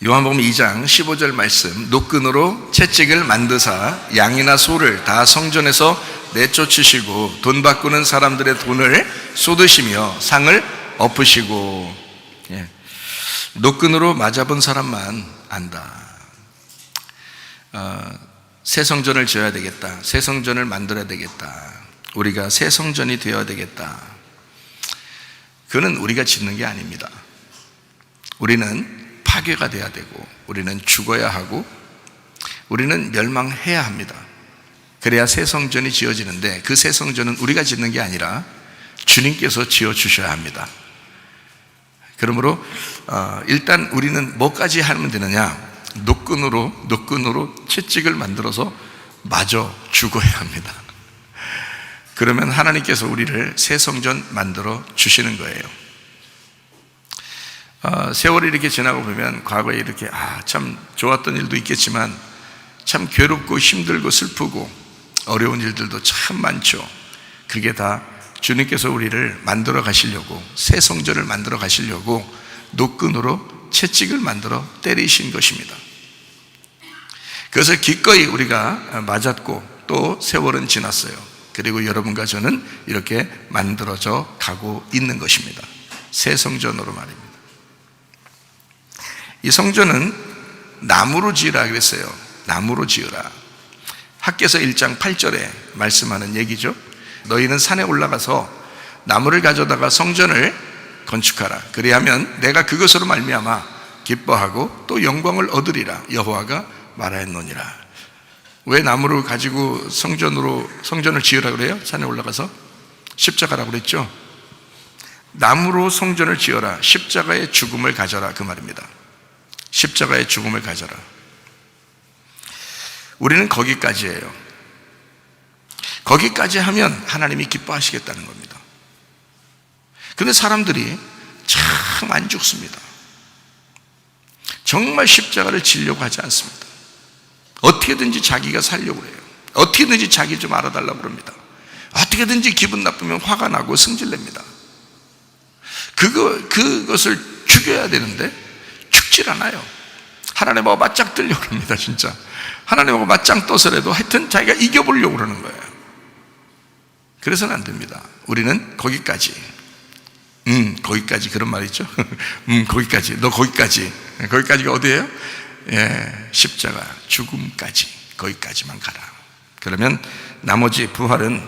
요한복음 2장 15절 말씀, 노끈으로 채찍을 만드사 양이나 소를 다 성전에서 내쫓으시고 돈 바꾸는 사람들의 돈을 쏟으시며 상을 엎으시고. 노끈으로 맞아본 사람만 안다. 새 성전을 지어야 되겠다, 새 성전을 만들어야 되겠다, 우리가 새 성전이 되어야 되겠다. 그는 우리가 짓는 게 아닙니다. 우리는 파괴가 돼야 되고, 우리는 죽어야 하고, 우리는 멸망해야 합니다. 그래야 새 성전이 지어지는데, 그 새 성전은 우리가 짓는 게 아니라 주님께서 지어주셔야 합니다. 그러므로 일단 우리는 뭐까지 하면 되느냐? 노끈으로 채찍을 만들어서 마저 죽어야 합니다. 그러면 하나님께서 우리를 새 성전 만들어 주시는 거예요. 세월이 이렇게 지나고 보면 과거에 이렇게 참 좋았던 일도 있겠지만 참 괴롭고 힘들고 슬프고 어려운 일들도 참 많죠. 그게 다 주님께서 우리를 만들어 가시려고, 새 성전을 만들어 가시려고 노끈으로 채찍을 만들어 때리신 것입니다. 그래서 기꺼이 우리가 맞았고 또 세월은 지났어요. 그리고 여러분과 저는 이렇게 만들어져 가고 있는 것입니다. 새 성전으로 말입니다. 이 성전은 나무로 지으라 그랬어요. 나무로 지으라. 학개서 1장 8절에 말씀하는 얘기죠. 너희는 산에 올라가서 나무를 가져다가 성전을 건축하라. 그리하면 내가 그것으로 말미암아 기뻐하고 또 영광을 얻으리라. 여호와가 말하였노니라. 왜 나무를 가지고 성전을 지으라 그래요? 산에 올라가서 십자가라고 그랬죠. 나무로 성전을 지어라. 십자가의 죽음을 가져라, 그 말입니다. 십자가의 죽음을 가져라. 우리는 거기까지예요. 거기까지 하면 하나님이 기뻐하시겠다는 겁니다. 그런데 사람들이 참 안 죽습니다. 정말 십자가를 지려고 하지 않습니다. 어떻게든지 자기가 살려고 해요. 어떻게든지 자기 좀 알아달라고 그럽니다. 어떻게든지 기분 나쁘면 화가 나고 승질냅니다. 그것을 죽여야 되는데 죽질 않아요. 하나님하고 맞짱 뜨려고 합니다. 진짜 하나님하고 맞짱 떠서라도 하여튼 자기가 이겨보려고 그러는 거예요. 그래서는 안 됩니다. 우리는 거기까지 그런 말 있죠. 거기까지, 너 거기까지가 어디예요? 십자가 죽음까지, 거기까지만 가라. 그러면 나머지 부활은,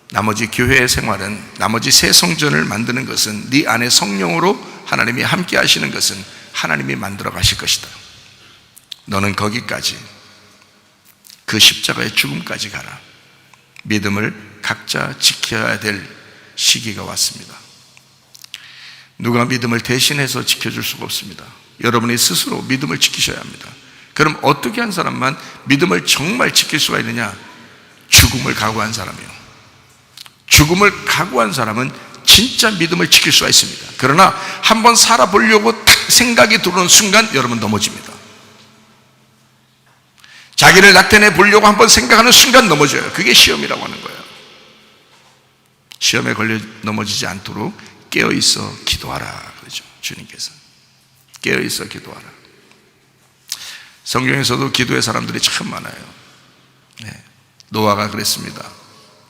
나머지 교회의 생활은, 나머지 새 성전을 만드는 것은, 네 안에 성령으로 하나님이 함께 하시는 것은 하나님이 만들어 가실 것이다. 너는 거기까지, 그 십자가의 죽음까지 가라. 믿음을 각자 지켜야 될 시기가 왔습니다. 누가 믿음을 대신해서 지켜줄 수가 없습니다. 여러분이 스스로 믿음을 지키셔야 합니다. 그럼 어떻게 한 사람만 믿음을 정말 지킬 수가 있느냐? 죽음을 각오한 사람이요. 죽음을 각오한 사람은 진짜 믿음을 지킬 수가 있습니다. 그러나 한번 살아보려고 생각이 들어오는 순간 여러분 넘어집니다. 자기를 나타내 보려고 한번 생각하는 순간 넘어져요. 그게 시험이라고 하는 거예요. 시험에 걸려 넘어지지 않도록 깨어있어 기도하라 그러죠. 주님께서 깨어있어 기도하라. 성경에서도 기도의 사람들이 참 많아요. 노아가 그랬습니다.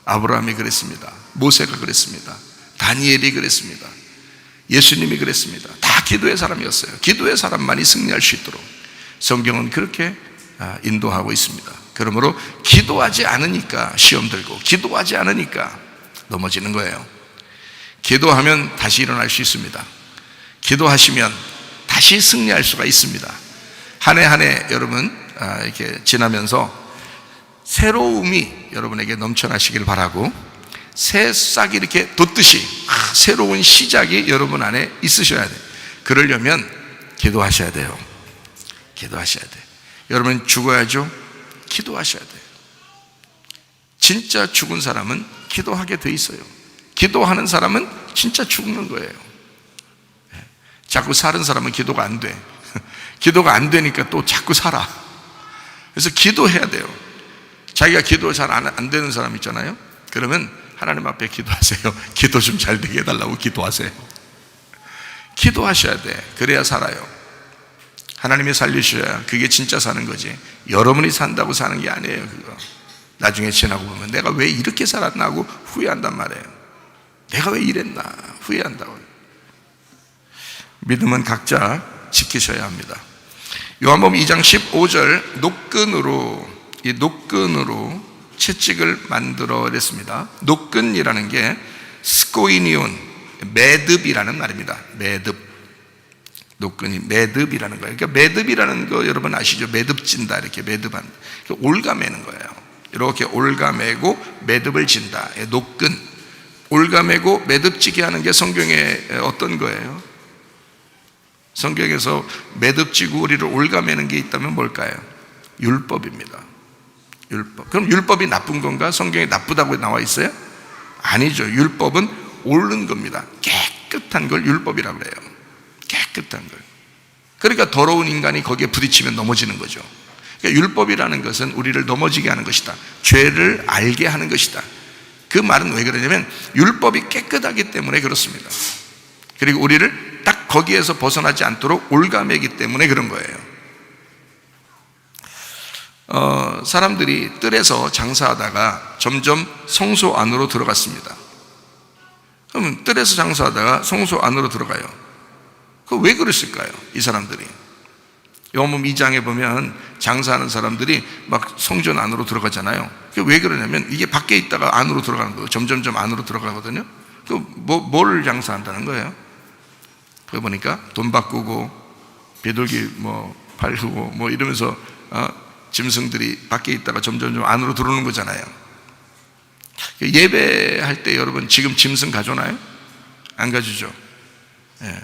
아브라함이 그랬습니다. 모세가 그랬습니다. 다니엘이 그랬습니다. 예수님이 그랬습니다. 다 기도의 사람이었어요. 기도의 사람만이 승리할 수 있도록 성경은 그렇게 인도하고 있습니다. 그러므로 기도하지 않으니까 시험 들고, 기도하지 않으니까 넘어지는 거예요. 기도하면 다시 일어날 수 있습니다. 기도하시면 다시 승리할 수가 있습니다. 한 해 한 해 여러분 이렇게 지나면서 새로움이 여러분에게 넘쳐나시길 바라고, 새싹이 이렇게 돋듯이 새로운 시작이 여러분 안에 있으셔야 돼요. 그러려면 기도하셔야 돼요. 기도하셔야 돼요. 여러분 죽어야죠? 기도하셔야 돼요. 진짜 죽은 사람은 기도하게 돼 있어요. 기도하는 사람은 진짜 죽는 거예요. 자꾸 사는 사람은 기도가 안 돼. 기도가 안 되니까 또 자꾸 살아. 그래서 기도해야 돼요. 자기가 기도 잘 안 되는 사람 있잖아요. 그러면 하나님 앞에 기도하세요. 기도 좀 잘 되게 해달라고 기도하세요. 기도하셔야 돼. 그래야 살아요. 하나님이 살리셔야 그게 진짜 사는 거지. 여러분이 산다고 사는 게 아니에요. 그거 나중에 지나고 보면 내가 왜 이렇게 살았나 하고 후회한단 말이에요. 내가 왜 이랬나 후회한다고. 믿음은 각자 지키셔야 합니다. 요한복음 2장 15절 녹근으로 채찍을 만들어냈습니다. 녹근이라는 게 스코이니온, 매듭이라는 말입니다. 매듭. 녹근이 매듭이라는 거예요. 그러니까 매듭이라는 거 여러분 아시죠? 매듭 진다, 이렇게 매듭한, 올가매는 거예요. 이렇게 올가매고 매듭을 진다. 녹근. 올가매고 매듭지게 하는 게 성경에 어떤 거예요? 성경에서 매듭지고 우리를 올가매는 게 있다면 뭘까요? 율법입니다. 율법. 그럼 율법이 나쁜 건가? 성경에 나쁘다고 나와 있어요? 아니죠. 율법은 옳은 겁니다. 깨끗한 걸 율법이라고 그래요. 깨끗한 걸. 그러니까 더러운 인간이 거기에 부딪히면 넘어지는 거죠. 그러니까 율법이라는 것은 우리를 넘어지게 하는 것이다. 죄를 알게 하는 것이다. 그 말은 왜 그러냐면 율법이 깨끗하기 때문에 그렇습니다. 그리고 우리를 딱 거기에서 벗어나지 않도록 올가매기 때문에 그런 거예요. 사람들이 뜰에서 장사하다가 점점 성소 안으로 들어갔습니다. 그러면 뜰에서 장사하다가 성소 안으로 들어가요. 그 왜 그랬을까요? 이 사람들이. 요한복음 2장에 보면 장사하는 사람들이 막 성전 안으로 들어가잖아요. 그게 왜 그러냐면 이게 밖에 있다가 안으로 들어가는 거예요. 점점점 안으로 들어가거든요. 뭘 장사한다는 거예요? 그거 보니까 돈 바꾸고 비둘기 팔고 이러면서 짐승들이 밖에 있다가 점점점 안으로 들어오는 거잖아요. 예배할 때 여러분 지금 짐승 가져오나요? 안 가지죠. 예.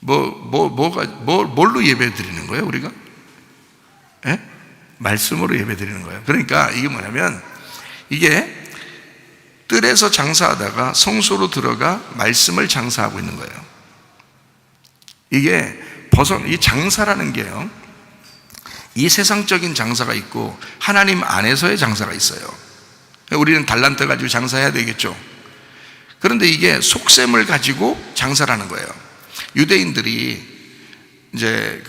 뭘로 예배 드리는 거예요, 우리가? 예? 말씀으로 예배 드리는 거예요. 그러니까 이게 뭐냐면, 이게 뜰에서 장사하다가 성소로 들어가 말씀을 장사하고 있는 거예요. 이게 이 장사라는 게요, 이 세상적인 장사가 있고 하나님 안에서의 장사가 있어요. 우리는 달란트 가지고 장사해야 되겠죠. 그런데 이게 속셈을 가지고 장사라는 거예요. 유대인들이 이제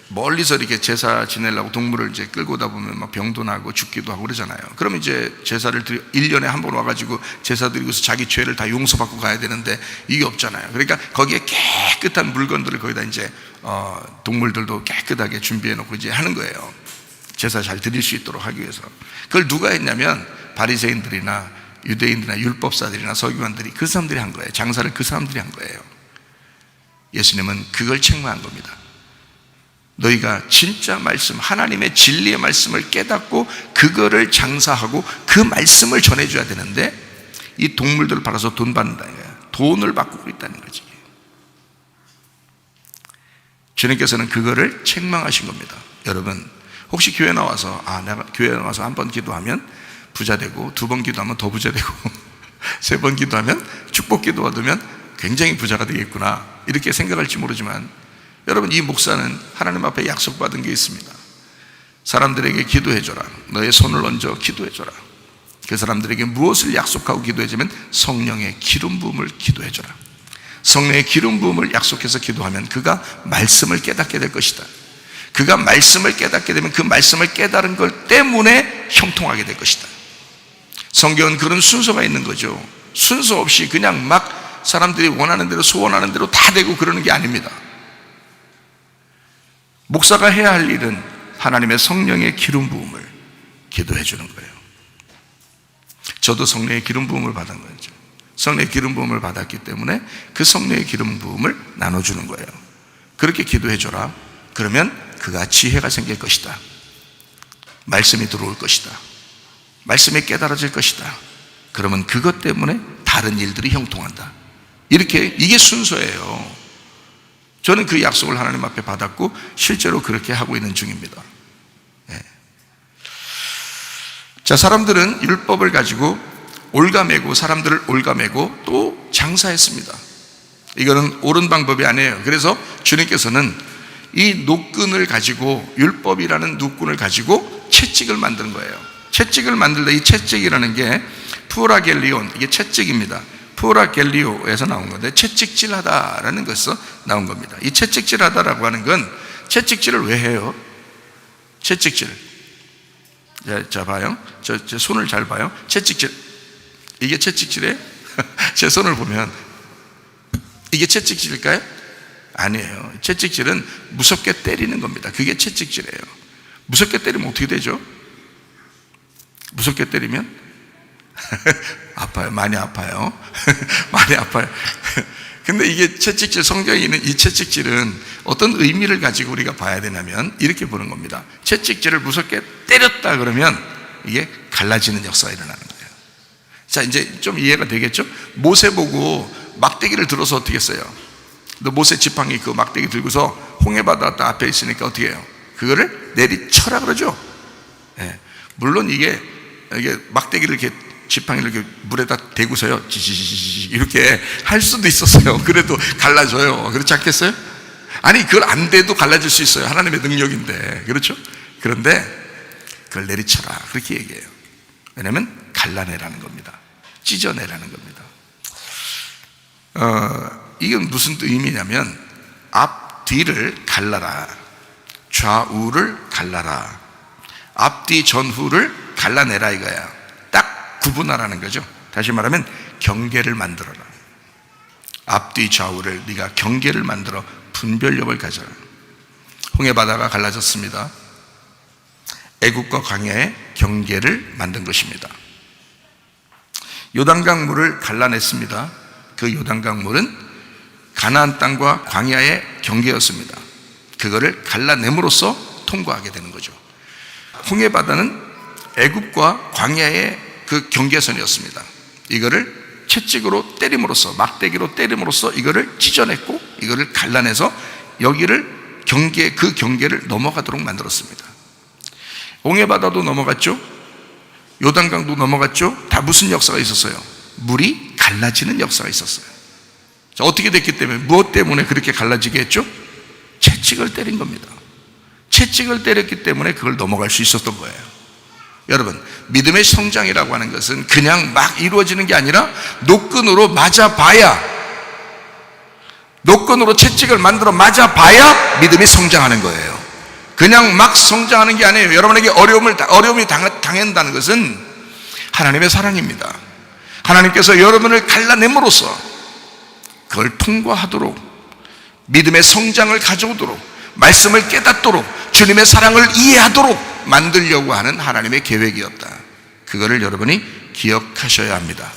멀리서 이렇게 제사 지내려고 동물을 이제 끌고 오다 보면 막 병도 나고 죽기도 하고 그러잖아요. 그럼 이제 제사를 1년에 한 번 와가지고 제사 드리고서 자기 죄를 다 용서받고 가야 되는데 이게 없잖아요. 그러니까 거기에 깨끗한 물건들을 거기다 이제 동물들도 깨끗하게 준비해 놓고 이제 하는 거예요. 제사 잘 드릴 수 있도록 하기 위해서. 그걸 누가 했냐면 바리새인들이나 유대인들이나 율법사들이나 서기관들이, 그 사람들이 한 거예요. 장사를 그 사람들이 한 거예요. 예수님은 그걸 책망한 겁니다. 너희가 진짜 말씀, 하나님의 진리의 말씀을 깨닫고 그거를 장사하고 그 말씀을 전해줘야 되는데 이 동물들을 팔아서 돈 받는다는 거야. 돈을 받고 있다는 거지. 주님께서는 그거를 책망하신 겁니다. 여러분, 혹시 교회 나와서 내가 교회 나와서 한 번 기도하면 부자 되고, 두 번 기도하면 더 부자 되고, 세 번 기도하면 축복 기도 받으면 굉장히 부자가 되겠구나, 이렇게 생각할지 모르지만, 여러분, 이 목사는 하나님 앞에 약속받은 게 있습니다. 사람들에게 기도해줘라. 너의 손을 얹어 기도해줘라. 그 사람들에게 무엇을 약속하고 기도해주면 성령의 기름 부음을 기도해줘라. 성령의 기름 부음을 약속해서 기도하면 그가 말씀을 깨닫게 될 것이다. 그가 말씀을 깨닫게 되면 그 말씀을 깨달은 것 때문에 형통하게 될 것이다. 성경은 그런 순서가 있는 거죠. 순서 없이 그냥 막 사람들이 원하는 대로, 소원하는 대로 다 되고 그러는 게 아닙니다. 목사가 해야 할 일은 하나님의 성령의 기름 부음을 기도해 주는 거예요. 저도 성령의 기름 부음을 받은 거죠. 성령의 기름 부음을 받았기 때문에 그 성령의 기름 부음을 나눠주는 거예요. 그렇게 기도해 줘라. 그러면 그가 지혜가 생길 것이다. 말씀이 들어올 것이다. 말씀이 깨달아질 것이다. 그러면 그것 때문에 다른 일들이 형통한다. 이게 순서예요. 저는 그 약속을 하나님 앞에 받았고 실제로 그렇게 하고 있는 중입니다. 네. 자, 사람들은 율법을 가지고 올가매고, 사람들을 올가매고 또 장사했습니다. 이거는 옳은 방법이 아니에요. 그래서 주님께서는 이 노끈을 가지고, 율법이라는 노끈을 가지고 채찍을 만든 거예요. 채찍을 만들다, 이 채찍이라는 게 푸라겔리온, 이게 채찍입니다. 푸라겔리오에서 나온 건데 채찍질하다라는 것에서 나온 겁니다. 이 채찍질하다라고 하는 건 채찍질을 왜 해요? 채찍질. 자, 봐요. 제 손을 잘 봐요. 채찍질. 이게 채찍질이에요? 제 손을 보면 이게 채찍질일까요? 아니에요. 채찍질은 무섭게 때리는 겁니다. 그게 채찍질이에요. 무섭게 때리면 어떻게 되죠? 무섭게 때리면 아파요. 많이 아파요. 많이 아파요. 근데 이게 채찍질, 성경에 있는 이 채찍질은 어떤 의미를 가지고 우리가 봐야 되냐면 이렇게 보는 겁니다. 채찍질을 무섭게 때렸다 그러면 이게 갈라지는 역사가 일어나는 거예요. 자, 이제 좀 이해가 되겠죠? 모세 보고 막대기를 들어서 어떻게 했어요? 너 모세 지팡이 그 막대기 들고서 홍해바다 앞에 있으니까 어떻게 해요? 그거를 내리쳐라 그러죠? 예. 물론 이게 막대기를 이렇게 지팡이를 이렇게 물에다 대고서요 지지지지 이렇게 할 수도 있었어요. 그래도 갈라져요. 그렇지 않겠어요? 아니 그걸 안 돼도 갈라질 수 있어요. 하나님의 능력인데. 그렇죠? 그런데 그걸 내리쳐라 그렇게 얘기해요. 왜냐하면 갈라내라는 겁니다. 찢어내라는 겁니다. 이건 무슨 의미냐면 앞뒤를 갈라라, 좌우를 갈라라, 앞뒤 전후를 갈라내라 이거야. 딱 구분하라는 거죠. 다시 말하면 경계를 만들어라. 앞뒤 좌우를 네가 경계를 만들어 분별력을 가져라. 홍해바다가 갈라졌습니다. 애국과 광야의 경계를 만든 것입니다. 요단강 물을 갈라냈습니다. 그 요단강 물은 가나안 땅과 광야의 경계였습니다. 그거를 갈라냄으로써 통과하게 되는 거죠. 홍해바다는 애굽과 광야의 그 경계선이었습니다. 이거를 채찍으로 때림으로써, 막대기로 때림으로써 이거를 찢어냈고 이거를 갈라내서 여기를 그 경계를 넘어가도록 만들었습니다. 홍해바다도 넘어갔죠. 요단강도 넘어갔죠. 다 무슨 역사가 있었어요? 물이 갈라지는 역사가 있었어요. 자, 어떻게 됐기 때문에, 무엇 때문에 그렇게 갈라지게 했죠? 채찍을 때린 겁니다. 채찍을 때렸기 때문에 그걸 넘어갈 수 있었던 거예요. 여러분, 믿음의 성장이라고 하는 것은 그냥 막 이루어지는 게 아니라 노끈으로 맞아봐야, 노끈으로 채찍을 만들어 맞아봐야 믿음이 성장하는 거예요. 그냥 막 성장하는 게 아니에요. 여러분에게 어려움이 당한다는 것은 하나님의 사랑입니다. 하나님께서 여러분을 갈라냄으로써 그걸 통과하도록, 믿음의 성장을 가져오도록, 말씀을 깨닫도록, 주님의 사랑을 이해하도록 만들려고 하는 하나님의 계획이었다. 그거를 여러분이 기억하셔야 합니다.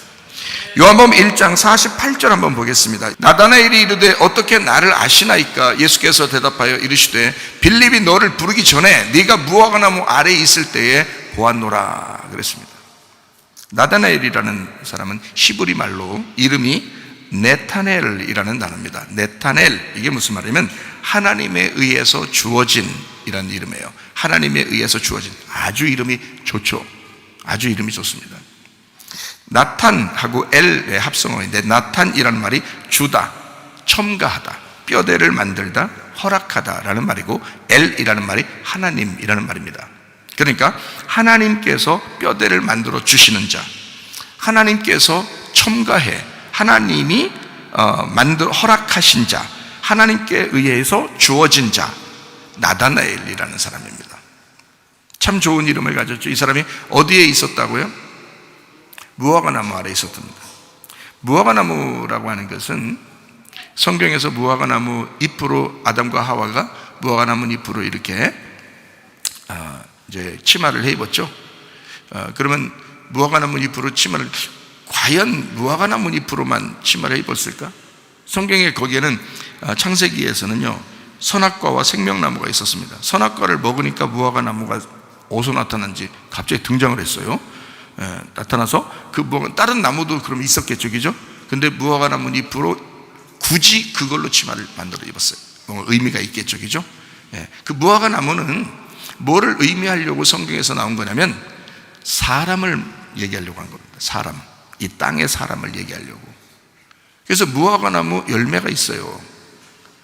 요한복음 1장 48절 한번 보겠습니다. 나다나엘이 이르되 어떻게 나를 아시나이까? 예수께서 대답하여 이르시되 빌립이 너를 부르기 전에 네가 무화과나무 아래에 있을 때에 보았노라 그랬습니다. 나다나엘이라는 사람은 히브리 말로 이름이 네타넬이라는 단어입니다. 네타넬, 이게 무슨 말이냐면 하나님에 의해서 주어진 이라는 이름이에요. 하나님에 의해서 주어진. 아주 이름이 좋죠. 아주 이름이 좋습니다. 나탄하고 엘의 합성어인데, 나탄이라는 말이 주다, 첨가하다, 뼈대를 만들다, 허락하다라는 말이고, 엘이라는 말이 하나님이라는 말입니다. 그러니까 하나님께서 뼈대를 만들어 주시는 자, 하나님께서 첨가해, 하나님이 허락하신 자, 하나님께 의해서 주어진 자, 나다나엘이라는 사람입니다. 참 좋은 이름을 가졌죠. 이 사람이 어디에 있었다고요? 무화과나무 아래에 있었답니다. 무화과나무라고 하는 것은 성경에서 무화과나무 잎으로 아담과 하와가 무화과나무 잎으로 이렇게 이제 치마를 해 입었죠. 그러면 무화과나무 잎으로 치마를, 과연 무화과나무 잎으로만 치마를 해 입었을까? 성경에 거기에는 창세기에서는요, 선악과와 생명나무가 있었습니다. 선악과를 먹으니까 무화과나무가 어디서 나타난지 갑자기 등장을 했어요. 나타나서 다른 나무도 그럼 있었겠죠, 그죠? 근데 무화과나무 잎으로 굳이 그걸로 치마를 만들어 입었어요. 뭔가 의미가 있겠죠, 그죠? 그 무화과나무는 뭐를 의미하려고 성경에서 나온 거냐면 사람을 얘기하려고 한 겁니다. 사람, 이 땅의 사람을 얘기하려고. 그래서 무화과나무 열매가 있어요.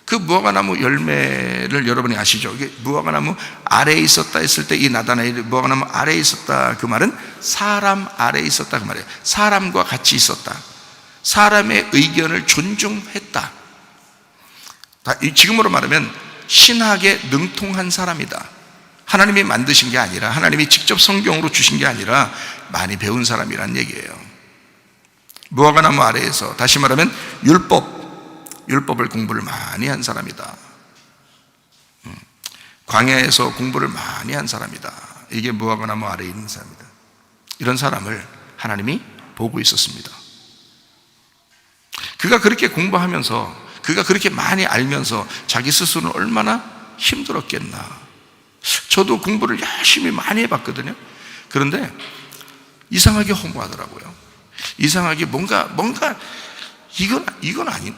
그 무화과나무 열매를 여러분이 아시죠? 이게 무화과나무 아래에 있었다 했을 때, 이 나다나엘이 무화과나무 아래에 있었다, 그 말은 사람 아래에 있었다 그 말이에요. 사람과 같이 있었다, 사람의 의견을 존중했다. 지금으로 말하면 신학에 능통한 사람이다. 하나님이 만드신 게 아니라, 하나님이 직접 성경으로 주신 게 아니라 많이 배운 사람이란 얘기예요. 무화과나무 아래에서, 다시 말하면 율법을 공부를 많이 한 사람이다. 광야에서 공부를 많이 한 사람이다. 이게 무화과나무 아래에 있는 사람이다. 이런 사람을 하나님이 보고 있었습니다. 그가 그렇게 공부하면서, 그가 그렇게 많이 알면서 자기 스스로는 얼마나 힘들었겠나. 저도 공부를 열심히 많이 해봤거든요. 그런데 이상하게 허무하더라고요. 이상하게 뭔가 이건 아닌,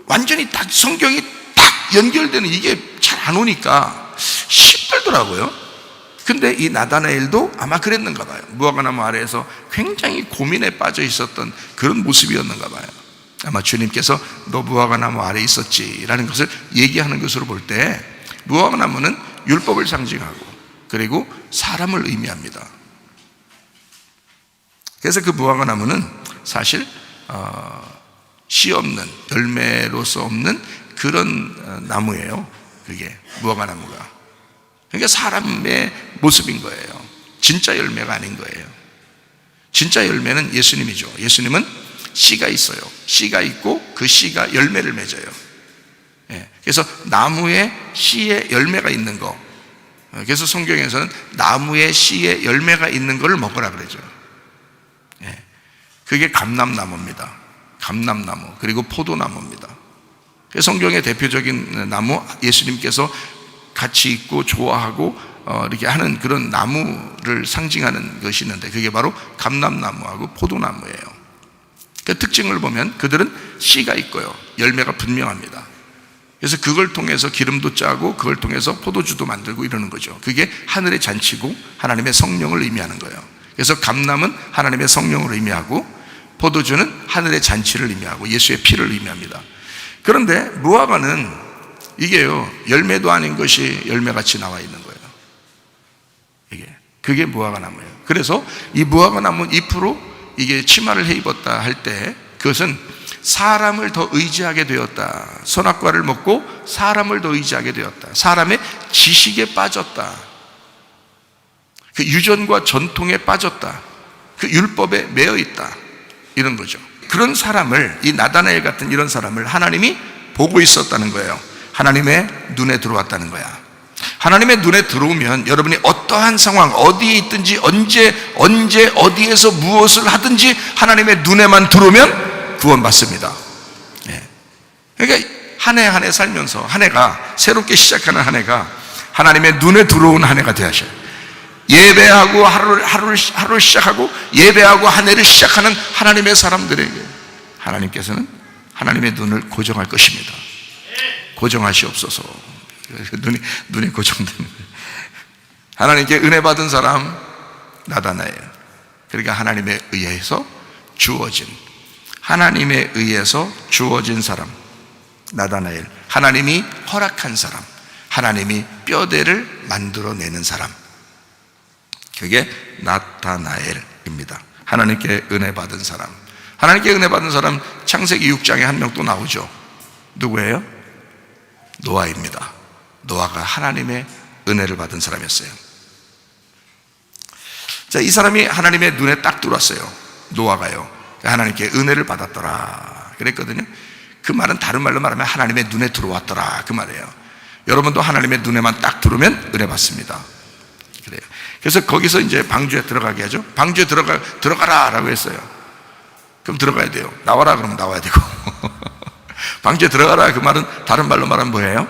완전히 딱 성경이 딱 연결되는 이게 잘 안 오니까 힘들더라고요. 근데 이 나다나엘도 아마 그랬는가 봐요. 무화과나무 아래에서 굉장히 고민에 빠져 있었던 그런 모습이었는가 봐요. 아마 주님께서 너 무화과나무 아래에 있었지 라는 것을 얘기하는 것으로 볼 때, 무화과나무는 율법을 상징하고 그리고 사람을 의미합니다. 그래서 그 무화과나무는 사실 씨 없는, 열매로서 없는 그런 나무예요. 그게 무화과나무가. 그러니까 사람의 모습인 거예요. 진짜 열매가 아닌 거예요. 진짜 열매는 예수님이죠. 예수님은 씨가 있어요. 씨가 있고 그 씨가 열매를 맺어요. 그래서 나무에 씨에 열매가 있는 거, 그래서 성경에서는 나무에 씨에 열매가 있는 걸 먹으라 그러죠. 그게 감람나무입니다. 감람나무, 그리고 포도나무입니다. 성경의 대표적인 나무, 예수님께서 같이 있고 좋아하고 이렇게 하는 그런 나무를 상징하는 것이 있는데, 그게 바로 감람나무하고 포도나무예요. 그 특징을 보면 그들은 씨가 있고요, 열매가 분명합니다. 그래서 그걸 통해서 기름도 짜고 그걸 통해서 포도주도 만들고 이러는 거죠. 그게 하늘의 잔치고 하나님의 성령을 의미하는 거예요. 그래서 감람은 하나님의 성령을 의미하고, 포도주는 하늘의 잔치를 의미하고 예수의 피를 의미합니다. 그런데 무화과는 이게요, 열매도 아닌 것이 열매같이 나와 있는 거예요. 그게 무화과나무예요. 그래서 이 무화과나무 잎으로 이게 치마를 해 입었다 할 때, 그것은 사람을 더 의지하게 되었다. 선악과를 먹고 사람을 더 의지하게 되었다. 사람의 지식에 빠졌다. 그 유전과 전통에 빠졌다. 그 율법에 매여 있다. 이런 거죠. 그런 사람을, 이 나다나엘 같은 이런 사람을 하나님이 보고 있었다는 거예요. 하나님의 눈에 들어왔다는 거야. 하나님의 눈에 들어오면 여러분이 어떠한 상황, 어디에 있든지, 언제 어디에서 무엇을 하든지 하나님의 눈에만 들어오면 구원받습니다. 그러니까 한 해 한 해 살면서, 한 해가, 새롭게 시작하는 한 해가 하나님의 눈에 들어온 한 해가 되어야 하셔요. 예배하고 하루를 시작하고 예배하고 한 해를 시작하는 하나님의 사람들에게 하나님께서는 하나님의 눈을 고정할 것입니다. 고정하시옵소서. 눈이 고정되는 거예요. 하나님께 은혜 받은 사람 나다나엘, 그러니까 하나님에 의해서 주어진 사람 나다나엘, 하나님이 허락한 사람, 하나님이 뼈대를 만들어내는 사람, 그게 나타나엘입니다. 하나님께 은혜 받은 사람. 하나님께 은혜 받은 사람, 창세기 6장에 한 명 또 나오죠. 누구예요? 노아입니다. 노아가 하나님의 은혜를 받은 사람이었어요. 자, 이 사람이 하나님의 눈에 딱 들어왔어요. 노아가요. 하나님께 은혜를 받았더라 그랬거든요. 그 말은 다른 말로 말하면 하나님의 눈에 들어왔더라 그 말이에요. 여러분도 하나님의 눈에만 딱 들어오면 은혜 받습니다. 그래요. 그래서 거기서 이제 방주에 들어가게 하죠. 방주에 들어가라 라고 했어요. 그럼 들어가야 돼요. 나와라 그러면 나와야 되고 방주에 들어가라 그 말은 다른 말로 말하면 뭐예요?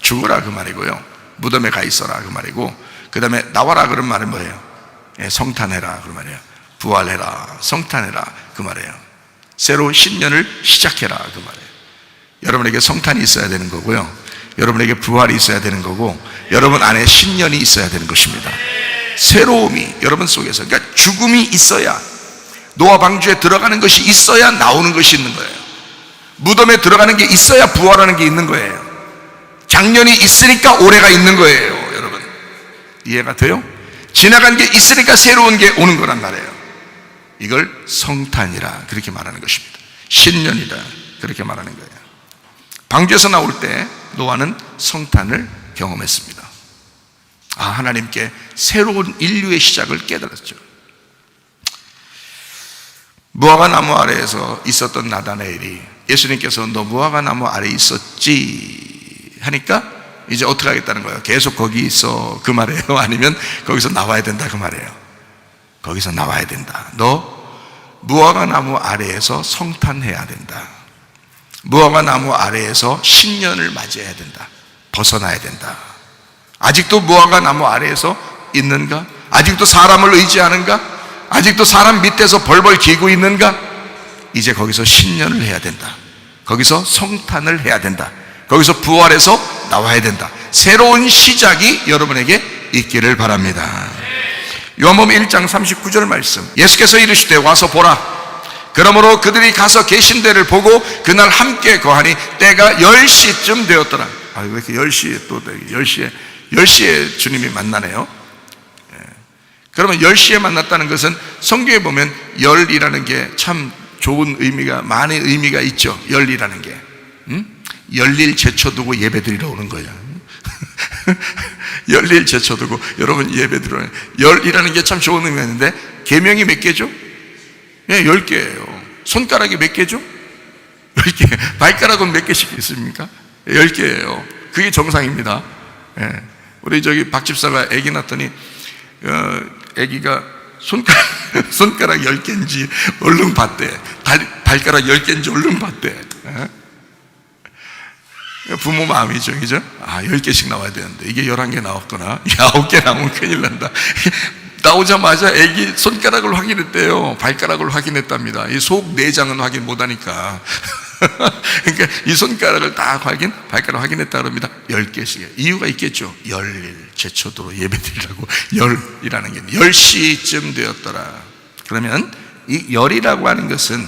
죽어라 그 말이고요, 무덤에 가 있어라 그 말이고, 그 다음에 나와라 그런 말은 뭐예요? 성탄해라 그 말이에요. 부활해라, 성탄해라 그 말이에요. 새로 신년을 시작해라 그 말이에요. 여러분에게 성탄이 있어야 되는 거고요, 여러분에게 부활이 있어야 되는 거고, 여러분 안에 신년이 있어야 되는 것입니다. 새로움이 여러분 속에서, 그러니까 죽음이 있어야, 노아 방주에 들어가는 것이 있어야 나오는 것이 있는 거예요. 무덤에 들어가는 게 있어야 부활하는 게 있는 거예요. 작년이 있으니까 올해가 있는 거예요. 여러분 이해가 돼요? 지나간 게 있으니까 새로운 게 오는 거란 말이에요. 이걸 성탄이라 그렇게 말하는 것입니다. 신년이다 그렇게 말하는 거예요. 방주에서 나올 때 노아는 성탄을 경험했습니다. 하나님께 새로운 인류의 시작을 깨달았죠. 무화과 나무 아래에서 있었던 나다나엘이 예수님께서 너 무화과 나무 아래에 있었지 하니까 이제 어떻게 하겠다는 거예요? 계속 거기 있어 그 말이에요? 아니면 거기서 나와야 된다 그 말이에요? 거기서 나와야 된다. 너 무화과 나무 아래에서 성탄해야 된다. 무화과 나무 아래에서 신년을 맞이해야 된다. 벗어나야 된다. 아직도 무화과 나무 아래에서 있는가? 아직도 사람을 의지하는가? 아직도 사람 밑에서 벌벌 기고 있는가? 이제 거기서 신년을 해야 된다. 거기서 성탄을 해야 된다. 거기서 부활해서 나와야 된다. 새로운 시작이 여러분에게 있기를 바랍니다. 요한복음 1장 39절 말씀, 예수께서 이르시되 와서 보라. 그러므로 그들이 가서 계신 데를 보고 그날 함께 거하니 때가 10시쯤 되었더라. 왜 이렇게 10시에 또 10시에 주님이 만나네요. 그러면 10시에 만났다는 것은 성경에 보면 열이라는 게 참 좋은 의미가, 많은 의미가 있죠. 열이라는 게 열일 제쳐두고 예배드리러 오는 거예요. 열일 제쳐두고 여러분 예배드리러. 열이라는 게 참 좋은 의미가 있는데 계명이 몇 개죠? 10개예요. 손가락이 몇 개죠? 10개. 발가락은 몇 개씩 있습니까? 10개예요. 그게 정상입니다. 우리 박 집사가 아기 낳았더니 아기가 손가락 10개인지 얼른 봤대. 발가락 10개인지 얼른 봤대. 부모 마음이죠, 그죠? 10개씩 나와야 되는데 이게 11개 나왔구나. 9개 나오면 큰일 난다. 나오자마자 아기 손가락을 확인했대요. 발가락을 확인했답니다. 이 속 내장은 확인 못하니까. 그러니까 이 손가락을 딱 발가락 확인했다 그럽니다. 10개씩. 이유가 있겠죠. 열일 제초도로 예배드리라고. 열이라는 게 10시쯤 되었더라. 그러면 이 열이라고 하는 것은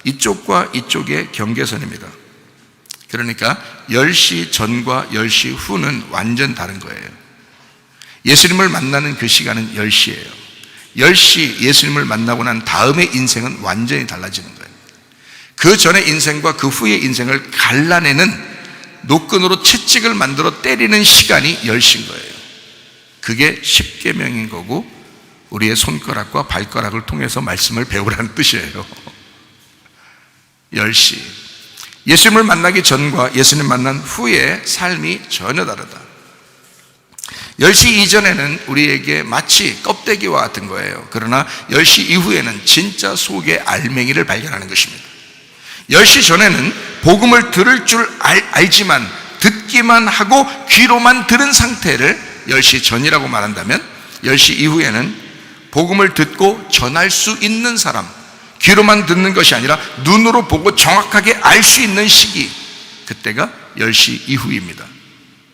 이쪽과 이쪽의 경계선입니다. 그러니까 10시 전과 10시 후는 완전 다른 거예요. 예수님을 만나는 그 시간은 10시예요. 10시 예수님을 만나고 난 다음의 인생은 완전히 달라지는 거예요. 그 전의 인생과 그 후의 인생을 갈라내는 노끈으로 채찍을 만들어 때리는 시간이 10시인 거예요. 그게 십계명인 거고 우리의 손가락과 발가락을 통해서 말씀을 배우라는 뜻이에요. 10시. 예수님을 만나기 전과 예수님 만난 후의 삶이 전혀 다르다. 10시 이전에는 우리에게 마치 껍데기와 같은 거예요. 그러나 10시 이후에는 진짜 속의 알맹이를 발견하는 것입니다. 10시 전에는 복음을 들을 줄 알지만 듣기만 하고 귀로만 들은 상태를 10시 전이라고 말한다면 10시 이후에는 복음을 듣고 전할 수 있는 사람, 귀로만 듣는 것이 아니라 눈으로 보고 정확하게 알 수 있는 시기, 그때가 10시 이후입니다.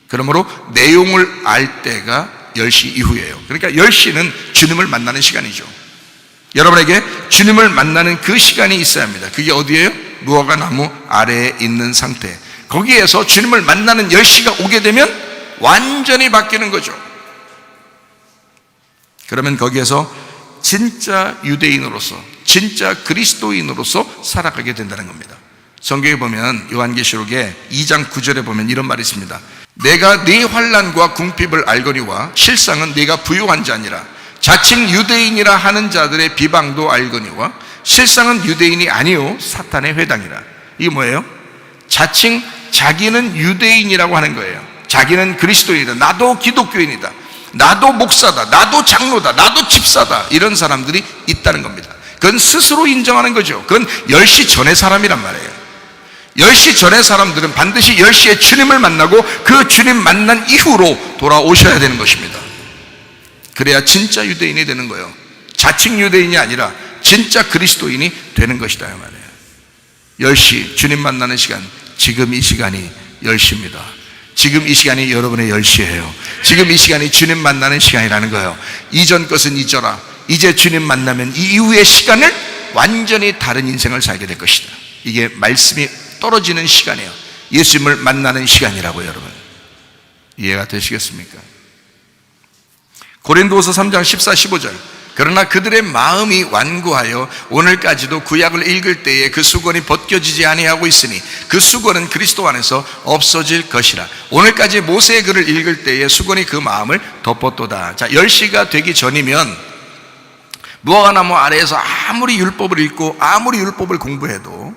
그러므로 내용을 알 때가 10시 이후예요. 그러니까 10시는 주님을 만나는 시간이죠. 여러분에게 주님을 만나는 그 시간이 있어야 합니다. 그게 어디예요? 무화과 나무 아래에 있는 상태. 거기에서 주님을 만나는 10시가 오게 되면 완전히 바뀌는 거죠. 그러면 거기에서 진짜 유대인으로서, 진짜 그리스도인으로서 살아가게 된다는 겁니다. 성경에 보면 요한계시록에 2장 9절에 보면 이런 말이 있습니다. 내가 네 환난과 궁핍을 알거니와 실상은 네가 부유한 자니라. 자칭 유대인이라 하는 자들의 비방도 알거니와 실상은 유대인이 아니요 사탄의 회당이라. 이게 뭐예요? 자칭 자기는 유대인이라고 하는 거예요. 자기는 그리스도인이다. 나도 기독교인이다. 나도 목사다. 나도 장로다. 나도 집사다. 이런 사람들이 있다는 겁니다. 그건 스스로 인정하는 거죠. 그건 10시 전의 사람이란 말이에요. 10시 전의 사람들은 반드시 10시에 주님을 만나고 그 주님 만난 이후로 돌아오셔야 되는 것입니다. 그래야 진짜 유대인이 되는 거예요. 자칭 유대인이 아니라 진짜 그리스도인이 되는 것이다 이 말이에요. 10시 주님 만나는 시간, 지금 이 시간이 10시입니다. 지금 이 시간이 여러분의 10시예요. 지금 이 시간이 주님 만나는 시간이라는 거예요. 이전 것은 잊어라. 이제 주님 만나면 이 이후의 시간을 완전히 다른 인생을 살게 될 것이다. 이게 말씀이 떨어지는 시간이에요. 예수님을 만나는 시간이라고. 여러분 이해가 되시겠습니까? 고린도후서 3장 14, 15절 그러나 그들의 마음이 완고하여 오늘까지도 구약을 읽을 때에 그 수건이 벗겨지지 아니하고 있으니 그 수건은 그리스도 안에서 없어질 것이라. 오늘까지 모세의 글을 읽을 때에 수건이 그 마음을 덮었도다. 자, 10시가 되기 전이면 무화과나무 아래에서 아무리 율법을 읽고 아무리 율법을 공부해도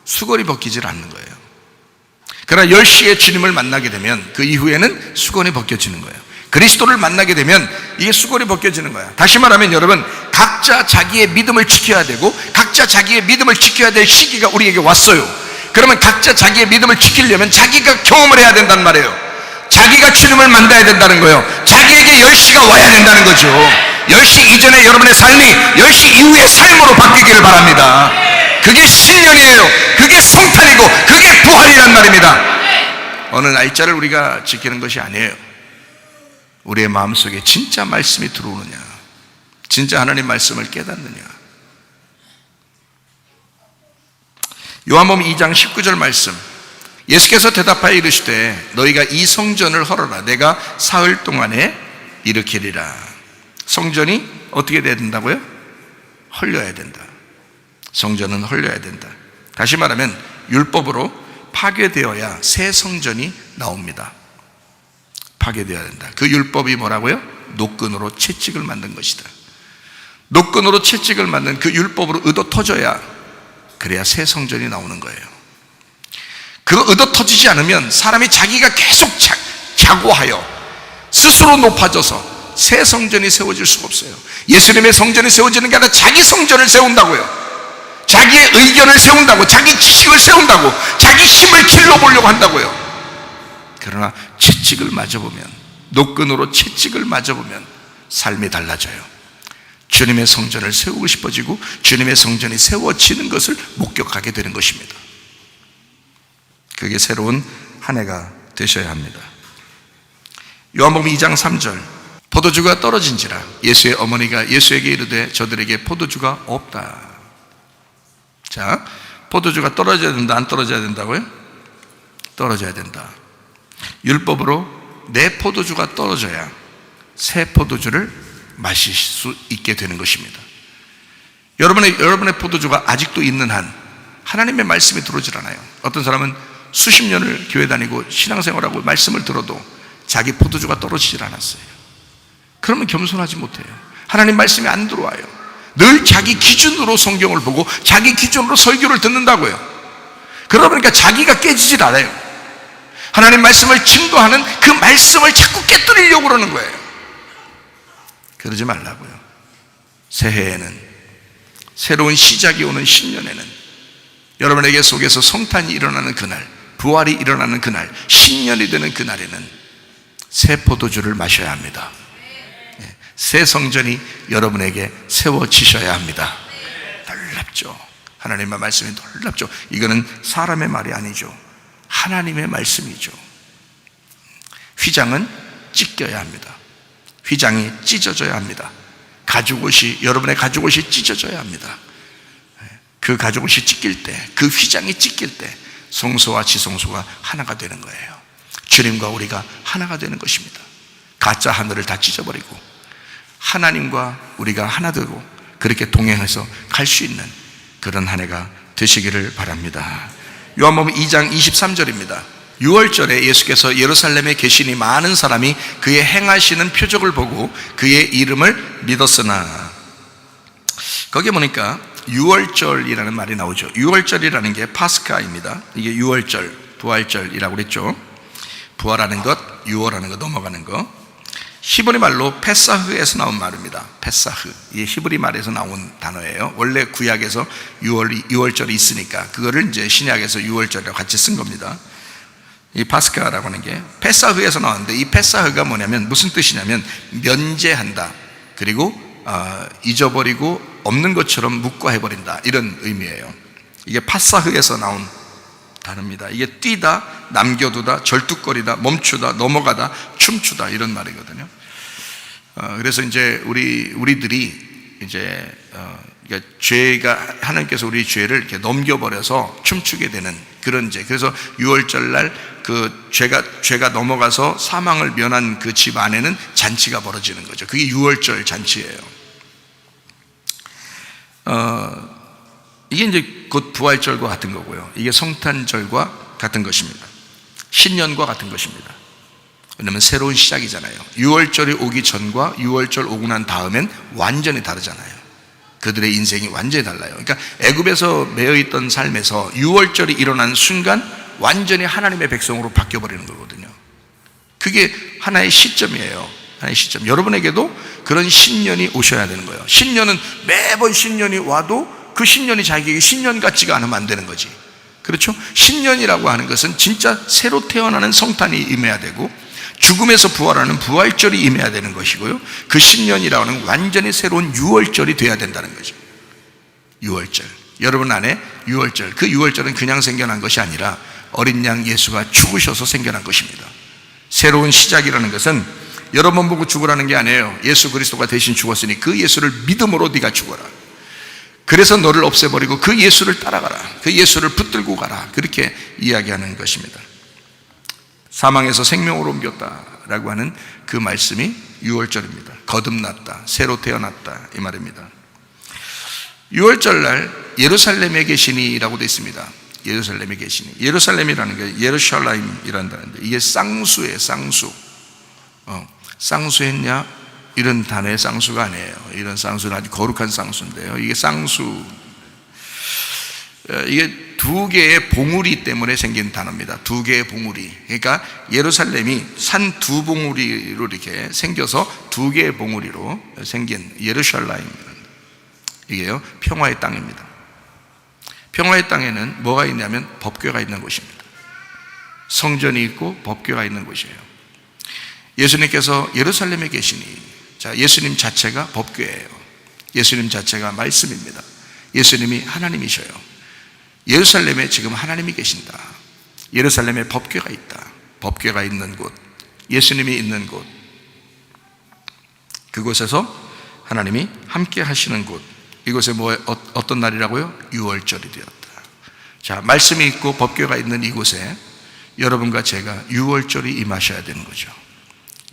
수건이 벗기질 않는 거예요. 그러나 10시에 주님을 만나게 되면 그 이후에는 수건이 벗겨지는 거예요. 그리스도를 만나게 되면 이게 수건이 벗겨지는 거야. 다시 말하면 여러분, 각자 자기의 믿음을 지켜야 되고 각자 자기의 믿음을 지켜야 될 시기가 우리에게 왔어요. 그러면 각자 자기의 믿음을 지키려면 자기가 경험을 해야 된단 말이에요. 자기가 주님을 만나야 된다는 거예요. 자기에게 10시가 와야 된다는 거죠. 10시 이전에 여러분의 삶이 10시 이후의 삶으로 바뀌기를 바랍니다. 그게 신년이에요. 그게 성탄이고 그게 부활이란 말입니다. 어느 날짜를 우리가 지키는 것이 아니에요. 우리의 마음속에 진짜 말씀이 들어오느냐, 진짜 하나님 말씀을 깨닫느냐. 요한복음 2장 19절 말씀, 예수께서 대답하여 이르시되 너희가 이 성전을 헐어라. 내가 사흘 동안에 일으키리라. 성전이 어떻게 돼야 된다고요? 헐려야 된다. 성전은 헐려야 된다. 다시 말하면 율법으로 파괴되어야 새 성전이 나옵니다. 파괴되어야 된다. 그 율법이 뭐라고요? 노끈으로 채찍을 만든 것이다. 노끈으로 채찍을 만든 그 율법으로 의도 터져야, 그래야 새 성전이 나오는 거예요. 그거 의도 터지지 않으면 사람이 자기가 계속 자고하여 스스로 높아져서 새 성전이 세워질 수가 없어요. 예수님의 성전이 세워지는 게 아니라 자기 성전을 세운다고요. 자기의 의견을 세운다고, 자기 지식을 세운다고, 자기 힘을 길러보려고 한다고요. 그러나 채찍을 맞아보면, 노끈으로 채찍을 맞아보면 삶이 달라져요. 주님의 성전을 세우고 싶어지고 주님의 성전이 세워지는 것을 목격하게 되는 것입니다. 그게 새로운 한 해가 되셔야 합니다. 요한복음 2장 3절, 포도주가 떨어진지라 예수의 어머니가 예수에게 이르되 저들에게 포도주가 없다. 자, 포도주가 떨어져야 된다, 안 떨어져야 된다고요? 떨어져야 된다. 율법으로 내 포도주가 떨어져야 새 포도주를 마실 수 있게 되는 것입니다. 여러분의 포도주가 아직도 있는 한 하나님의 말씀이 들어오질 않아요. 어떤 사람은 수십 년을 교회 다니고 신앙생활하고 말씀을 들어도 자기 포도주가 떨어지질 않았어요. 그러면 겸손하지 못해요. 하나님 말씀이 안 들어와요. 늘 자기 기준으로 성경을 보고 자기 기준으로 설교를 듣는다고요. 그러다 보니까 자기가 깨지질 않아요. 하나님 말씀을 증거하는 그 말씀을 자꾸 깨뜨리려고 그러는 거예요. 그러지 말라고요. 새해에는, 새로운 시작이 오는 신년에는 여러분에게 속에서 성탄이 일어나는 그날, 부활이 일어나는 그날, 신년이 되는 그날에는 새 포도주를 마셔야 합니다. 새 성전이 여러분에게 세워지셔야 합니다. 놀랍죠? 하나님의 말씀이 놀랍죠? 이거는 사람의 말이 아니죠. 하나님의 말씀이죠. 휘장은 찢겨야 합니다. 휘장이 찢어져야 합니다. 가죽옷이, 여러분의 가죽옷이 찢어져야 합니다. 그 가죽옷이 찢길 때, 그 휘장이 찢길 때 성소와 지성소가 하나가 되는 거예요. 주님과 우리가 하나가 되는 것입니다. 가짜 하늘을 다 찢어버리고 하나님과 우리가 하나 되고 그렇게 동행해서 갈 수 있는 그런 한 해가 되시기를 바랍니다. 요한복음 2장 23절입니다. 6월절에 예수께서 예루살렘에 계시니 많은 사람이 그의 행하시는 표적을 보고 그의 이름을 믿었으나, 거기에 보니까 6월절이라는 말이 나오죠. 6월절이라는 게 파스카입니다. 이게 6월절, 부활절이라고 그랬죠. 부활하는 것, 유월하는 것, 넘어가는 것. 히브리 말로 페사흐에서 나온 말입니다. 페사흐, 이게 히브리 말에서 나온 단어예요. 원래 구약에서 6월절이 있으니까 그거를 이제 신약에서 6월절이라고 같이 쓴 겁니다. 이 파스카라고 하는 게 페사흐에서 나왔는데, 이 페사흐가 뭐냐면 무슨 뜻이냐면 면제한다, 그리고 잊어버리고 없는 것처럼 묵과해버린다, 이런 의미예요. 이게 파사흐에서 나온 단어입니다. 이게 뛰다, 남겨두다, 절뚝거리다, 멈추다, 넘어가다, 춤추다, 이런 말이거든요. 그래서 이제 우리들이 이제 죄가, 하나님께서 우리 죄를 이렇게 넘겨버려서 춤추게 되는 그런 이제, 그래서 6월절 날 그 죄가 넘어가서 사망을 면한 그 집 안에는 잔치가 벌어지는 거죠. 그게 6월절 잔치예요. 이게 이제 곧 부활절과 같은 거고요. 이게 성탄절과 같은 것입니다. 신년과 같은 것입니다. 왜냐하면 새로운 시작이잖아요. 6월절이 오기 전과 6월절 오고 난 다음엔 완전히 다르잖아요. 그들의 인생이 완전히 달라요. 그러니까 애굽에서 매여있던 삶에서 6월절이 일어난 순간 완전히 하나님의 백성으로 바뀌어버리는 거거든요. 그게 하나의 시점이에요. 하나의 시점. 여러분에게도 그런 신년이 오셔야 되는 거예요. 신년은 매번 신년이 와도 그 신년이 자기에게 신년 같지가 않으면 안 되는 거지. 그렇죠? 신년이라고 하는 것은 진짜 새로 태어나는 성탄이 임해야 되고, 죽음에서 부활하는 부활절이 임해야 되는 것이고요, 그 신년이라고 하는 완전히 새로운 6월절이 돼야 된다는 거죠. 6월절. 여러분 안에 6월절, 그 6월절은 그냥 생겨난 것이 아니라 어린 양 예수가 죽으셔서 생겨난 것입니다. 새로운 시작이라는 것은 여러 번 보고 죽으라는 게 아니에요. 예수 그리스도가 대신 죽었으니 그 예수를 믿음으로 네가 죽어라. 그래서 너를 없애버리고 그 예수를 따라가라. 그 예수를 붙들고 가라. 그렇게 이야기하는 것입니다. 사망에서 생명으로 옮겼다라고 하는 그 말씀이 6월절입니다. 거듭났다, 새로 태어났다, 이 말입니다. 6월절 날 예루살렘에 계시니라고 되어 있습니다. 예루살렘에 계시니. 예루살렘이라는 게 예루샬라임이란다는데, 이게 쌍수예요. 쌍수. 쌍수했냐? 이런 단어의 쌍수가 아니에요. 이런 쌍수는 아주 거룩한 쌍수인데요, 이게 쌍수, 이게 두 개의 봉우리 때문에 생긴 단어입니다. 두 개의 봉우리. 그러니까 예루살렘이 산 두 봉우리로 이렇게 생겨서 두 개의 봉우리로 생긴 예루샬라임이라는, 이게요 평화의 땅입니다. 평화의 땅에는 뭐가 있냐면 법궤가 있는 곳입니다. 성전이 있고 법궤가 있는 곳이에요. 예수님께서 예루살렘에 계시니, 자, 예수님 자체가 법궤예요. 예수님 자체가 말씀입니다. 예수님이 하나님이셔요. 예루살렘에 지금 하나님이 계신다. 예루살렘에 법궤가 있다. 법궤가 있는 곳, 예수님이 있는 곳, 그곳에서 하나님이 함께 하시는 곳, 이곳에 어떤 날이라고요? 6월절이 되었다. 자, 말씀이 있고 법궤가 있는 이곳에 여러분과 제가 6월절이 임하셔야 되는 거죠.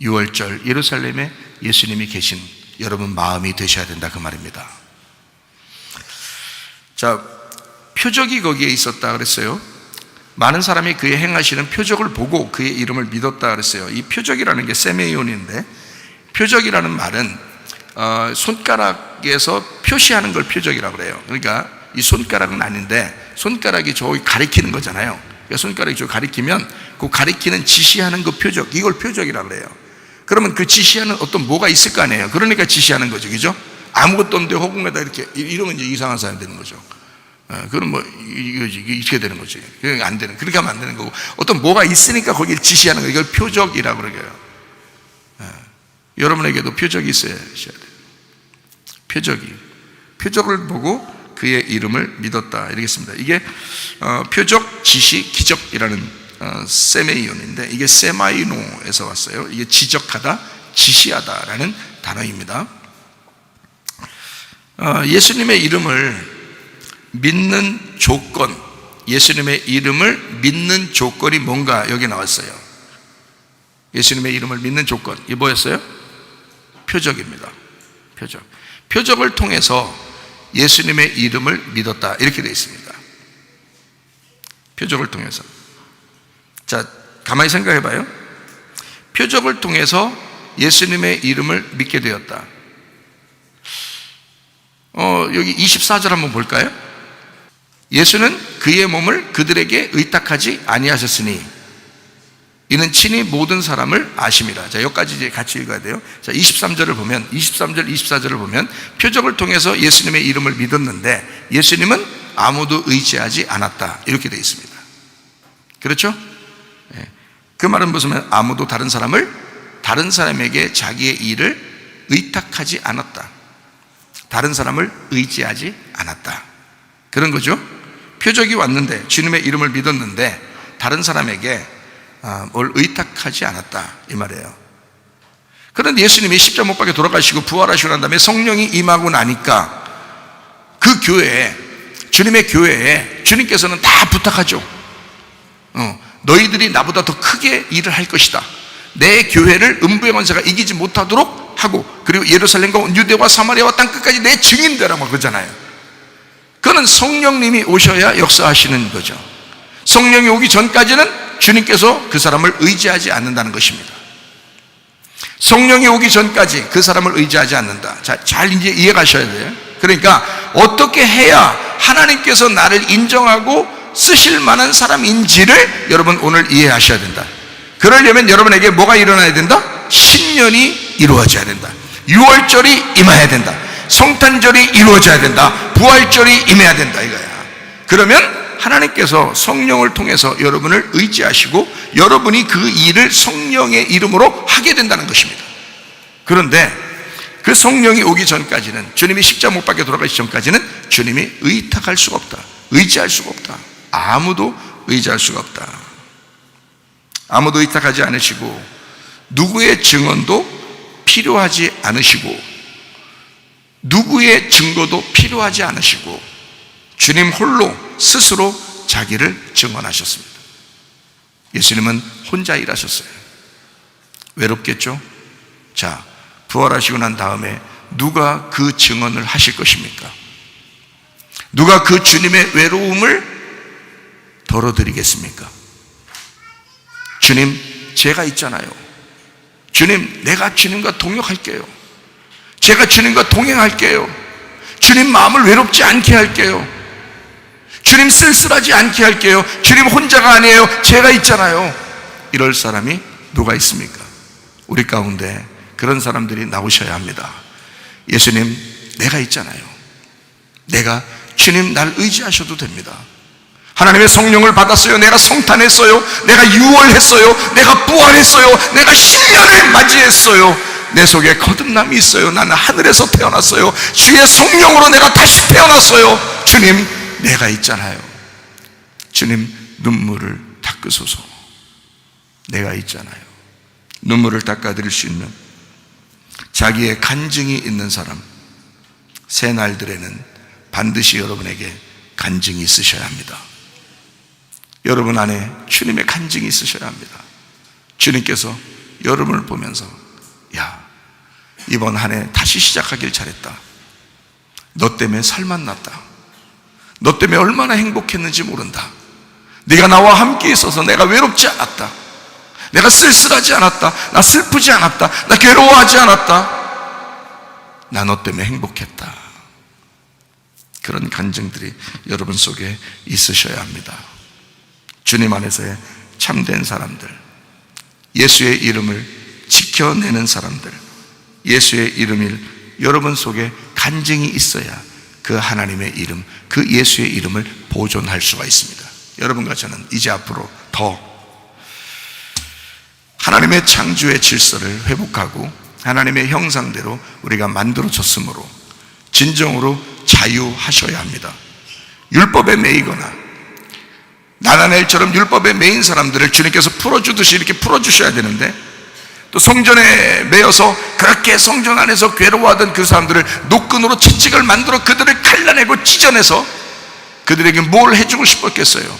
6월절 예루살렘에 예수님이 계신 여러분 마음이 되셔야 된다, 그 말입니다. 자, 표적이 거기에 있었다 그랬어요. 많은 사람이 그의 행하시는 표적을 보고 그의 이름을 믿었다 그랬어요. 이 표적이라는 게 세메이온인데, 표적이라는 말은 손가락에서 표시하는 걸 표적이라고 그래요. 그러니까 이 손가락은 아닌데, 손가락이 저기 가리키는 거잖아요. 그러니까 손가락이 저기 가리키면 그 가리키는 지시하는 그 표적, 이걸 표적이라고 그래요. 그러면 그 지시하는 어떤 뭐가 있을 거 아니에요. 그러니까 지시하는 거죠, 그죠? 아무것도 없는데 허공에다 이렇게 이러면 이제 이상한 사람이 되는 거죠. 그럼 뭐 이렇게 되는 거지. 그게 안 되는, 그렇게 하면 안 되는 거고, 어떤 뭐가 있으니까 거기를 지시하는 거예요. 이걸 표적이라고 그래요. 여러분에게도 표적이 있어야 돼요. 표적을 보고 그의 이름을 믿었다, 이러겠습니다. 이게 표적, 지시, 기적이라는 세메이온인데, 이게 세마이노에서 왔어요. 이게 지적하다, 지시하다라는 단어입니다. 예수님의 이름을 믿는 조건, 예수님의 이름을 믿는 조건이 뭔가 여기 나왔어요. 예수님의 이름을 믿는 조건, 이게 뭐였어요? 표적입니다. 표적을 통해서 예수님의 이름을 믿었다, 이렇게 되어 있습니다. 표적을 통해서. 자, 가만히 생각해 봐요. 표적을 통해서 예수님의 이름을 믿게 되었다. 여기 24절 한번 볼까요? 예수는 그의 몸을 그들에게 의탁하지 아니하셨으니 이는 친히 모든 사람을 아심이라. 자, 여기까지 이제 같이 읽어야 돼요. 자, 23절을 보면, 23절, 24절을 보면 표적을 통해서 예수님의 이름을 믿었는데 예수님은 아무도 의지하지 않았다, 이렇게 되어 있습니다. 그렇죠? 그 말은 무슨 말? 아무도 다른 사람에게 자기의 일을 의탁하지 않았다. 다른 사람을 의지하지 않았다, 그런 거죠. 표적이 왔는데, 주님의 이름을 믿었는데 다른 사람에게 뭘 의탁하지 않았다, 이 말이에요. 그런데 예수님이 십자가 못 박혀 돌아가시고 부활하시고 난 다음에 성령이 임하고 나니까 그 교회에, 주님의 교회에 주님께서는 다 부탁하죠. 너희들이 나보다 더 크게 일을 할 것이다. 내 교회를 음부의 권세가 이기지 못하도록 하고, 그리고 예루살렘과 유대와 사마리아와 땅끝까지 내 증인 되라고 그러잖아요. 그는 성령님이 오셔야 역사하시는 거죠. 성령이 오기 전까지는 주님께서 그 사람을 의지하지 않는다는 것입니다. 성령이 오기 전까지 그 사람을 의지하지 않는다. 자, 잘 이제 이해 가셔야 돼요. 그러니까 어떻게 해야 하나님께서 나를 인정하고 쓰실 만한 사람인지를 여러분 오늘 이해하셔야 된다. 그러려면 여러분에게 뭐가 일어나야 된다? 신년이 이루어져야 된다. 유월절이 임해야 된다. 성탄절이 이루어져야 된다. 부활절이 임해야 된다 이거야. 그러면 하나님께서 성령을 통해서 여러분을 의지하시고 여러분이 그 일을 성령의 이름으로 하게 된다는 것입니다. 그런데 그 성령이 오기 전까지는, 주님이 십자가 못 박혀 돌아가시기 전까지는 주님이 의탁할 수가 없다. 의지할 수가 없다. 아무도 의지할 수가 없다. 아무도 의탁하지 않으시고 누구의 증언도 필요하지 않으시고 누구의 증거도 필요하지 않으시고 주님 홀로 스스로 자기를 증언하셨습니다. 예수님은 혼자 일하셨어요. 외롭겠죠? 자, 부활하시고 난 다음에 누가 그 증언을 하실 것입니까? 누가 그 주님의 외로움을 덜어드리겠습니까? 주님, 제가 있잖아요. 주님, 내가 주님과 동역할게요. 제가 주님과 동행할게요. 주님 마음을 외롭지 않게 할게요. 주님 쓸쓸하지 않게 할게요. 주님 혼자가 아니에요. 제가 있잖아요. 이럴 사람이 누가 있습니까? 우리 가운데 그런 사람들이 나오셔야 합니다. 예수님, 내가 있잖아요. 주님 날 의지하셔도 됩니다. 하나님의 성령을 받았어요. 내가 성탄했어요. 내가 유월했어요. 내가 부활했어요. 내가 신년을 맞이했어요. 내 속에 거듭남이 있어요. 나는 하늘에서 태어났어요. 주의 성령으로 내가 다시 태어났어요. 주님, 내가 있잖아요. 주님, 눈물을 닦으소서. 내가 있잖아요. 눈물을 닦아드릴 수 있는 자기의 간증이 있는 사람, 새날들에는 반드시 여러분에게 간증이 있으셔야 합니다. 여러분 안에 주님의 간증이 있으셔야 합니다. 주님께서 여러분을 보면서, 야, 이번 한 해 다시 시작하길 잘했다. 너 때문에 살만 났다. 너 때문에 얼마나 행복했는지 모른다. 네가 나와 함께 있어서 내가 외롭지 않았다. 내가 쓸쓸하지 않았다. 나 슬프지 않았다. 나 괴로워하지 않았다. 나 너 때문에 행복했다. 그런 간증들이 여러분 속에 있으셔야 합니다. 주님 안에서의 참된 사람들, 예수의 이름을 지켜내는 사람들, 예수의 이름을 여러분 속에 간증이 있어야 그 하나님의 이름, 그 예수의 이름을 보존할 수가 있습니다. 여러분과 저는 이제 앞으로 더 하나님의 창조의 질서를 회복하고 하나님의 형상대로 우리가 만들어졌으므로 진정으로 자유하셔야 합니다. 율법에 매이거나 나다나엘처럼 율법에 매인 사람들을 주님께서 풀어주듯이 이렇게 풀어주셔야 되는데, 또 성전에 매여서 그렇게 성전 안에서 괴로워하던 그 사람들을 노끈으로 채찍을 만들어 그들을 갈라내고 찢어내서 그들에게 뭘 해주고 싶었겠어요?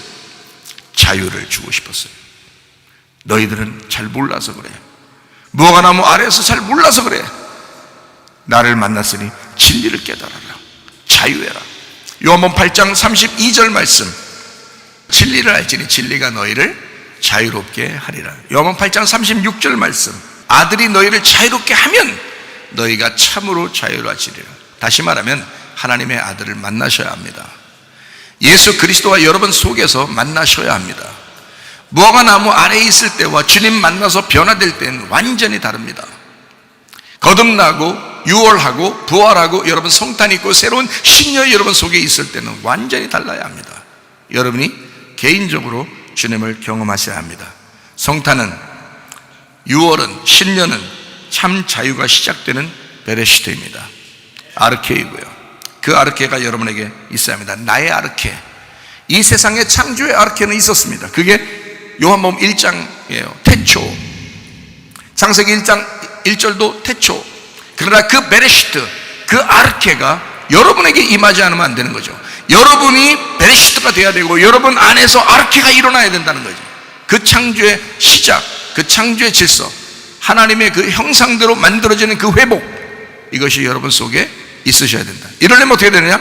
자유를 주고 싶었어요. 너희들은 잘 몰라서 그래. 무화과 나무 아래에서 잘 몰라서 그래. 나를 만났으니 진리를 깨달아라. 자유해라. 요한복음 8장 32절 말씀, 진리를 알지니 진리가 너희를 자유롭게 하리라. 요한복음 8장 36절 말씀, 아들이 너희를 자유롭게 하면 너희가 참으로 자유로워지리라. 다시 말하면 하나님의 아들을 만나셔야 합니다. 예수 그리스도와 여러분 속에서 만나셔야 합니다. 무화과 나무 아래에 있을 때와 주님 만나서 변화될 때는 완전히 다릅니다. 거듭나고 유월하고 부활하고 여러분 성탄이 있고 새로운 신년이 여러분 속에 있을 때는 완전히 달라야 합니다. 여러분이 개인적으로 주님을 경험하셔야 합니다. 성탄은, 유월은, 신년은 참 자유가 시작되는 베레시트입니다. 아르케이고요. 그 아르케가 여러분에게 있어야 합니다. 나의 아르케. 이 세상에 창조의 아르케는 있었습니다. 그게 요한복음 1장이에요. 태초. 창세기 1장 1절도 태초. 그러나 그 베레시트, 그 아르케가 여러분에게 임하지 않으면 안 되는 거죠. 여러분이 베레시트가 돼야 되고 여러분 안에서 아르케가 일어나야 된다는 거죠. 그 창조의 시작, 그 창조의 질서, 하나님의 그 형상대로 만들어지는 그 회복, 이것이 여러분 속에 있으셔야 된다. 이러려면 어떻게 되느냐?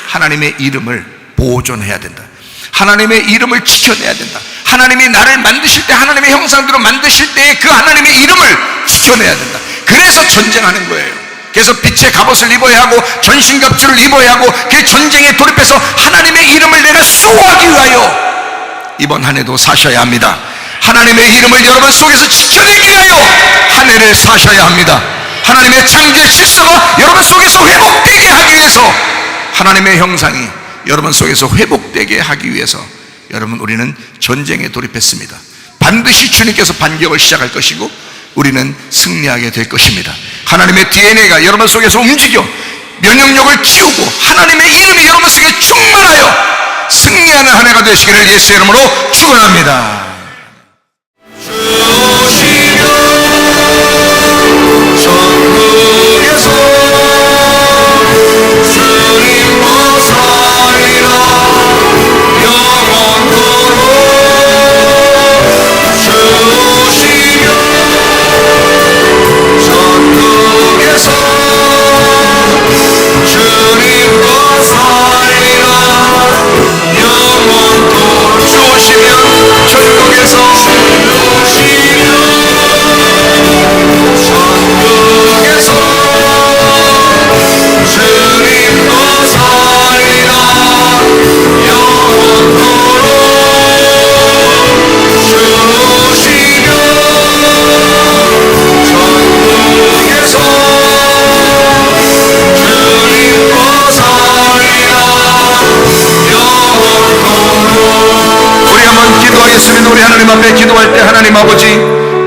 하나님의 이름을 보존해야 된다. 하나님의 이름을 지켜내야 된다. 하나님이 나를 만드실 때, 하나님의 형상대로 만드실 때 그 하나님의 이름을 지켜내야 된다. 그래서 전쟁하는 거예요. 그래서 빛의 갑옷을 입어야 하고 전신갑주를 입어야 하고 그 전쟁에 돌입해서 하나님의 이름을 내가 수호하기 위하여 이번 한 해도 사셔야 합니다. 하나님의 이름을 여러분 속에서 지켜내기 위하여 한 해를 사셔야 합니다. 하나님의 창조의 질서가 여러분 속에서 회복되게 하기 위해서, 하나님의 형상이 여러분 속에서 회복되게 하기 위해서 여러분 우리는 전쟁에 돌입했습니다. 반드시 주님께서 반격을 시작할 것이고 우리는 승리하게 될 것입니다. 하나님의 DNA가 여러분 속에서 움직여 면역력을 키우고 하나님의 이름이 여러분 속에 충만하여 승리하는 한 해가 되시기를 예수의 이름으로 축원합니다. 우리 하나님 앞에 기도할 때, 하나님 아버지,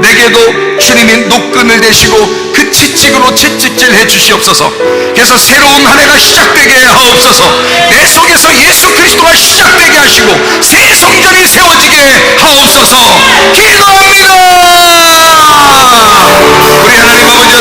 내게도 주님이 노끈을 대시고 그 채찍으로 채찍질 해주시옵소서. 그래서 새로운 한 해가 시작되게 하옵소서. 내 속에서 예수 그리스도가 시작되게 하시고 새 성전이 세워지게 하옵소서. 기도합니다. 우리 하나님 아버지,